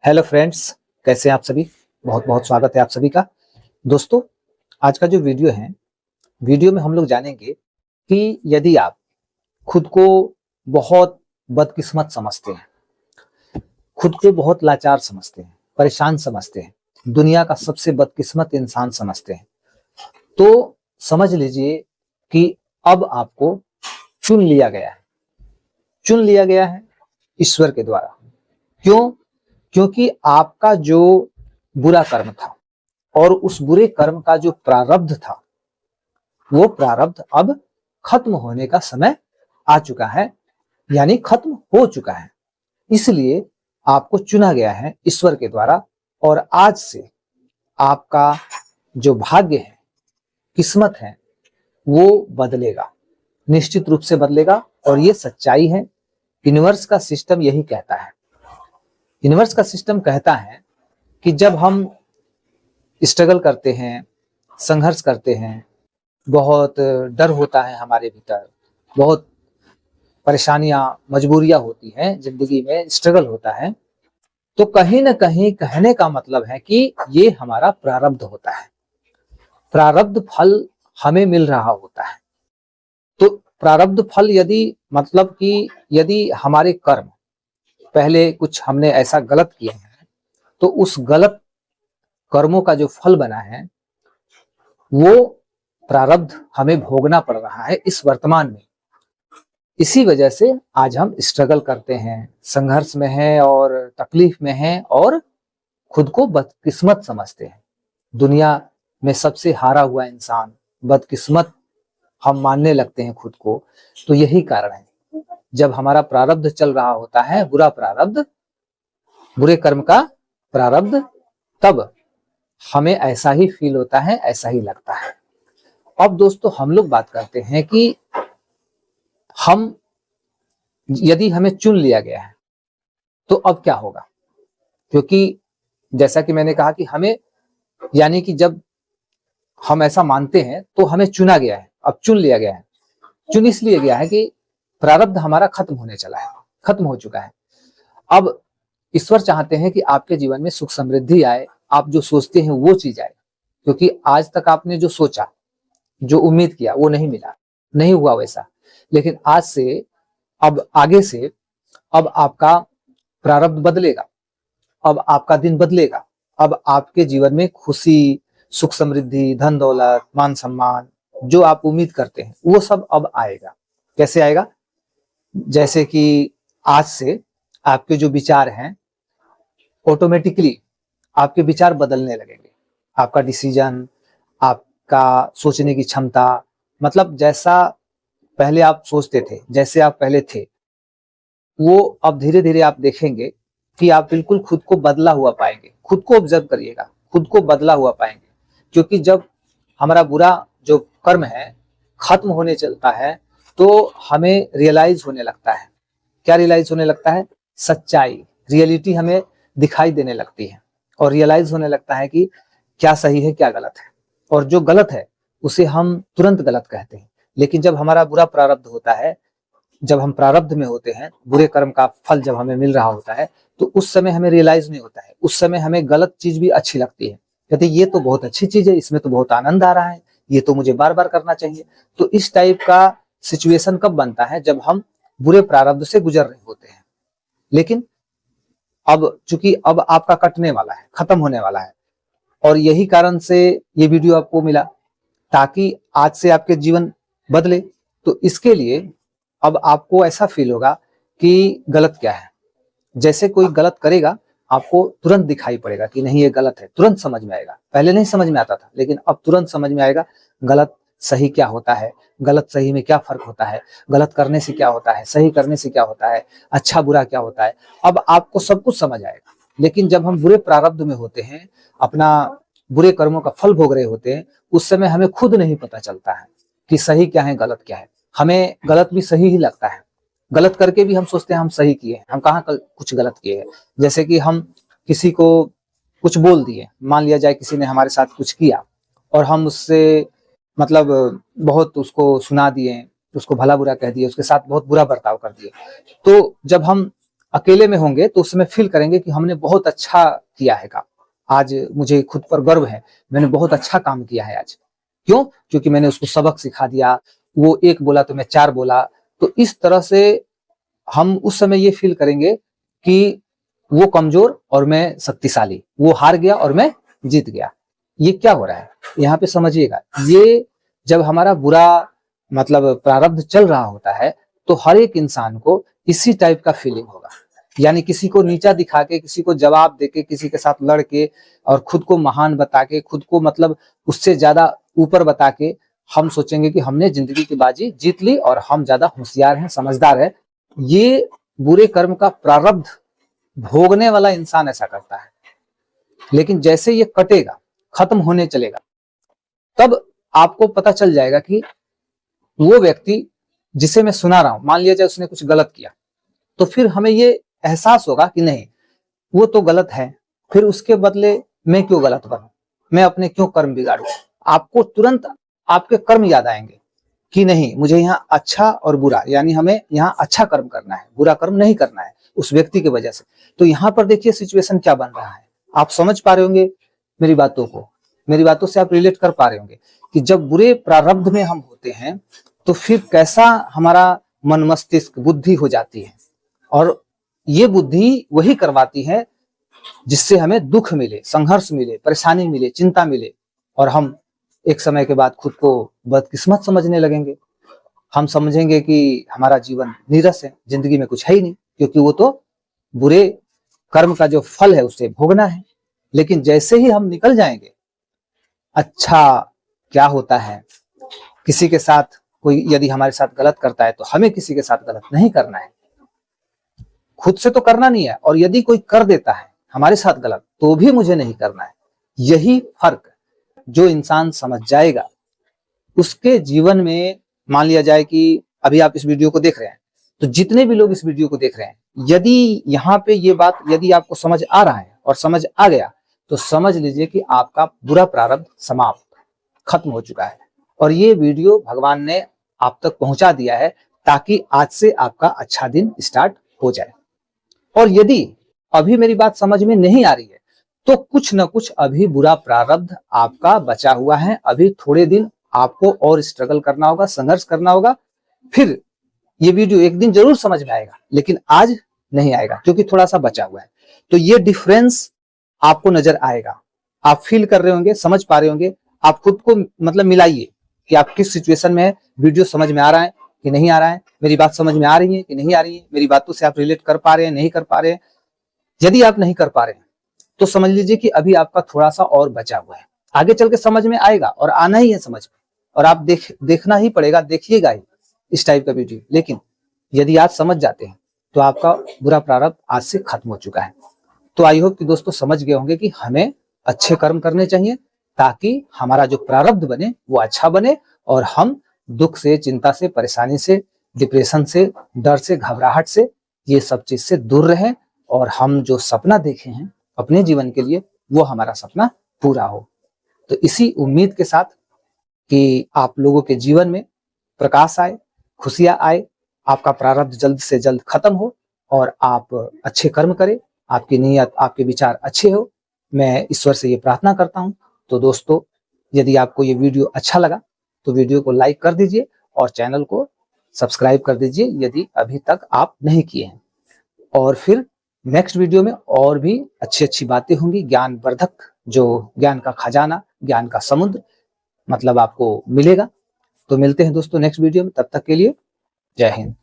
Hello friends, कैसे हैं आप सभी। बहुत बहुत स्वागत है आप सभी का। दोस्तों, आज का जो वीडियो है, वीडियो में हम लोग जानेंगे कि यदि आप खुद को बहुत बदकिस्मत समझते हैं, खुद को बहुत लाचार समझते हैं, परेशान समझते हैं, दुनिया का सबसे बदकिस्मत इंसान समझते हैं, तो समझ लीजिए कि अब आपको चुन लिया गया है। चुन लिया गया है ईश्वर के द्वारा। क्यों? क्योंकि आपका जो बुरा कर्म था और उस बुरे कर्म का जो प्रारब्ध था, वो प्रारब्ध अब खत्म होने का समय आ चुका है, यानी खत्म हो चुका है। इसलिए आपको चुना गया है ईश्वर के द्वारा और आज से आपका जो भाग्य है, किस्मत है, वो बदलेगा, निश्चित रूप से बदलेगा। और ये सच्चाई है। यूनिवर्स का सिस्टम यही कहता है। यूनिवर्स का सिस्टम कहता है कि जब हम स्ट्रगल करते हैं, संघर्ष करते हैं, बहुत डर होता है हमारे भीतर, बहुत परेशानियां, मजबूरियां होती हैं जिंदगी में, स्ट्रगल होता है, तो कहीं ना कहीं कहने का मतलब है कि ये हमारा प्रारब्ध होता है। प्रारब्ध फल हमें मिल रहा होता है। तो प्रारब्ध फल यदि मतलब कि यदि हमारे कर्म पहले कुछ हमने ऐसा गलत किया है, तो उस गलत कर्मों का जो फल बना है, वो प्रारब्ध हमें भोगना पड़ रहा है इस वर्तमान में। इसी वजह से आज हम स्ट्रगल करते हैं, संघर्ष में हैं और तकलीफ में हैं और खुद को बदकिस्मत समझते हैं। दुनिया में सबसे हारा हुआ इंसान, बदकिस्मत हम मानने लगते हैं खुद को। तो यही कारण है, जब हमारा प्रारब्ध चल रहा होता है, बुरा प्रारब्ध, बुरे कर्म का प्रारब्ध, तब हमें ऐसा ही फील होता है, ऐसा ही लगता है। अब दोस्तों, हम लोग बात करते हैं कि हम यदि हमें चुन लिया गया है तो अब क्या होगा। क्योंकि जैसा कि मैंने कहा कि हमें, यानी कि जब हम ऐसा मानते हैं तो हमें चुना गया है, अब चुन लिया गया है। चुन इसलिए गया है कि प्रारब्ध हमारा खत्म होने चला है, खत्म हो चुका है। अब ईश्वर चाहते हैं कि आपके जीवन में सुख समृद्धि आए, आप जो सोचते हैं वो चीज आए। क्योंकि आज तक आपने जो सोचा, जो उम्मीद किया, वो नहीं मिला, नहीं हुआ वैसा। लेकिन आज से, अब आगे से, अब आपका प्रारब्ध बदलेगा, अब आपका दिन बदलेगा। अब आपके जीवन में खुशी, सुख समृद्धि, धन दौलत, मान सम्मान, जो आप उम्मीद करते हैं, वो सब अब आएगा। कैसे आएगा? जैसे कि आज से आपके जो विचार हैं, ऑटोमेटिकली आपके विचार बदलने लगेंगे। आपका डिसीजन, आपका सोचने की क्षमता, मतलब जैसा पहले आप सोचते थे, जैसे आप पहले थे, वो अब धीरे धीरे आप देखेंगे कि आप बिल्कुल खुद को बदला हुआ पाएंगे। खुद को ऑब्जर्व करिएगा, खुद को बदला हुआ पाएंगे। क्योंकि जब हमारा बुरा जो कर्म है खत्म होने चलता है, तो हमें रियलाइज होने लगता है। क्या रियलाइज होने लगता है? सच्चाई, रियलिटी हमें दिखाई देने लगती है और रियलाइज होने लगता है कि क्या सही है, क्या गलत है। और जो गलत है उसे हम तुरंत गलत कहते हैं। लेकिन जब हमारा बुरा प्रारब्ध होता है, जब हम प्रारब्ध में होते हैं, बुरे कर्म का फल जब हमें मिल रहा होता है, तो उस समय हमें रियलाइज नहीं होता है। उस समय हमें गलत चीज भी अच्छी लगती है। कहते ये तो बहुत अच्छी चीज है, इसमें तो बहुत आनंद आ रहा है, ये तो मुझे बार बार करना चाहिए। तो इस टाइप का सिचुएशन कब बनता है? जब हम बुरे प्रारब्ध से गुजर रहे होते हैं। लेकिन अब चूंकि अब आपका कटने वाला है, खत्म होने वाला है, और यही कारण से ये वीडियो आपको मिला, ताकि आज से आपके जीवन बदले। तो इसके लिए अब आपको ऐसा फील होगा कि गलत क्या है। जैसे कोई गलत करेगा, आपको तुरंत दिखाई पड़ेगा कि नहीं ये गलत है, तुरंत समझ में आएगा। पहले नहीं समझ में आता था, लेकिन अब तुरंत समझ में आएगा गलत सही क्या होता है, गलत सही में क्या फर्क होता है, गलत करने से क्या होता है, सही करने से क्या होता है, अच्छा बुरा क्या होता है। अब आपको सब कुछ समझ आएगा। लेकिन जब हम बुरे प्रारब्ध में होते हैं, अपना बुरे कर्मों का फल भोग रहे होते हैं, उस समय हमें खुद नहीं पता चलता है कि सही क्या है, गलत क्या है। हमें गलत भी सही ही लगता है। गलत करके भी हम सोचते हैं हम सही किए हैं, हम कहाँ कुछ गलत किए हैं। जैसे कि हम किसी को कुछ बोल दिए, मान लिया जाए किसी ने हमारे साथ कुछ किया और हम उससे मतलब बहुत उसको सुना दिए, उसको भला बुरा कह दिए, उसके साथ बहुत बुरा बर्ताव कर दिए। तो जब हम अकेले में होंगे तो उस समय फील करेंगे कि हमने बहुत अच्छा किया है काम, आज मुझे खुद पर गर्व है, मैंने बहुत अच्छा काम किया है आज। क्यों? क्योंकि मैंने उसको सबक सिखा दिया, वो एक बोला तो मैं चार बोला। तो इस तरह से हम उस समय ये फील करेंगे कि वो कमजोर और मैं शक्तिशाली, वो हार गया और मैं जीत गया। ये क्या हो रहा है यहाँ पे समझिएगा। ये जब हमारा बुरा मतलब प्रारब्ध चल रहा होता है तो हर एक इंसान को इसी टाइप का फीलिंग होगा। यानी किसी को नीचा दिखा के, किसी को जवाब देके, किसी के साथ लड़ के और खुद को महान बता के, खुद को मतलब उससे ज्यादा ऊपर बता के हम सोचेंगे कि हमने जिंदगी की बाजी जीत ली और हम ज्यादा होशियार हैं, समझदार है। ये बुरे कर्म का प्रारब्ध भोगने वाला इंसान ऐसा करता है। लेकिन जैसे ये कटेगा, खत्म होने चलेगा, तब आपको पता चल जाएगा कि वो व्यक्ति जिसे मैं सुना रहा हूं, मान लिया जाए उसने कुछ गलत किया, तो फिर हमें ये एहसास होगा कि नहीं, वो तो गलत है, फिर उसके बदले मैं क्यों गलत बनूं, मैं अपने क्यों कर्म बिगाड़ूं। आपको तुरंत आपके कर्म याद आएंगे कि नहीं, मुझे यहाँ अच्छा और बुरा, यानी हमें यहाँ अच्छा कर्म करना है, बुरा कर्म नहीं करना है उस व्यक्ति की वजह से। तो यहाँ पर देखिए सिचुएशन क्या बन रहा है, आप समझ पा रहे होंगे मेरी बातों को, मेरी बातों से आप रिलेट कर पा रहे होंगे कि जब बुरे प्रारब्ध में हम होते हैं तो फिर कैसा हमारा मन मस्तिष्क बुद्धि हो जाती है, और ये बुद्धि वही करवाती है जिससे हमें दुख मिले, संघर्ष मिले, परेशानी मिले, चिंता मिले, और हम एक समय के बाद खुद को बदकिस्मत समझने लगेंगे। हम समझेंगे कि हमारा जीवन नीरस है, जिंदगी में कुछ है ही नहीं, क्योंकि वो तो बुरे कर्म का जो फल है उसे भोगना है। लेकिन जैसे ही हम निकल जाएंगे, अच्छा क्या होता है, किसी के साथ कोई यदि हमारे साथ गलत करता है तो हमें किसी के साथ गलत नहीं करना है, खुद से तो करना नहीं है, और यदि कोई कर देता है हमारे साथ गलत तो भी मुझे नहीं करना है। यही फर्क जो इंसान समझ जाएगा उसके जीवन में, मान लिया जाए कि अभी आप इस वीडियो को देख रहे हैं, तो जितने भी लोग इस वीडियो को देख रहे हैं, यदि यहाँ पे ये बात यदि आपको समझ आ रहा है और समझ आ गया तो समझ लीजिए कि आपका बुरा प्रारब्ध समाप्त, खत्म हो चुका है। और ये वीडियो भगवान ने आप तक पहुंचा दिया है ताकि आज से आपका अच्छा दिन स्टार्ट हो जाए। और यदि अभी मेरी बात समझ में नहीं आ रही है तो कुछ ना कुछ अभी बुरा प्रारब्ध आपका बचा हुआ है, अभी थोड़े दिन आपको और स्ट्रगल करना होगा, संघर्ष करना होगा, फिर ये वीडियो एक दिन जरूर समझ में आएगा, लेकिन आज नहीं आएगा क्योंकि थोड़ा सा बचा हुआ है। तो ये डिफरेंस आपको नजर आएगा, आप फील कर रहे होंगे, समझ पा रहे होंगे। आप खुद को मतलब मिलाइए कि आप किस सिचुएशन में है, वीडियो समझ में आ रहा है कि नहीं आ रहा है, मेरी बात समझ में आ रही है कि नहीं आ रही है, मेरी बातों से आप रिलेट कर पा रहे हैं, नहीं कर पा रहे हैं। यदि आप नहीं कर पा रहे हैं तो समझ लीजिए कि अभी आपका थोड़ा सा और बचा हुआ है, आगे चल के समझ में आएगा और आना ही है समझ में, और आप देखना ही पड़ेगा, देखिएगा ही इस टाइप का वीडियो। लेकिन यदि आज समझ जाते हैं तो आपका बुरा प्रारब्ध आज से खत्म हो चुका है। तो आई होप कि दोस्तों समझ गए होंगे कि हमें अच्छे कर्म करने चाहिए ताकि हमारा जो प्रारब्ध बने वो अच्छा बने, और हम दुख से, चिंता से, परेशानी से, डिप्रेशन से, डर से, घबराहट से, ये सब चीज से दूर रहें, और हम जो सपना देखे हैं अपने जीवन के लिए वो हमारा सपना पूरा हो। तो इसी उम्मीद के साथ कि आप लोगों के जीवन में प्रकाश आए, खुशियां आए, आपका प्रारब्ध जल्द से जल्द खत्म हो और आप अच्छे कर्म करें, आपकी नीयत, आपके विचार अच्छे हो, मैं ईश्वर से ये प्रार्थना करता हूं। तो दोस्तों यदि आपको ये वीडियो अच्छा लगा तो वीडियो को लाइक कर दीजिए और चैनल को सब्सक्राइब कर दीजिए यदि अभी तक आप नहीं किए हैं। और फिर नेक्स्ट वीडियो में और भी अच्छी अच्छी बातें होंगी, ज्ञानवर्धक, जो ज्ञान का खजाना, ज्ञान का समुद्र मतलब आपको मिलेगा। तो मिलते हैं दोस्तों नेक्स्ट वीडियो में, तब तक के लिए जय हिंद।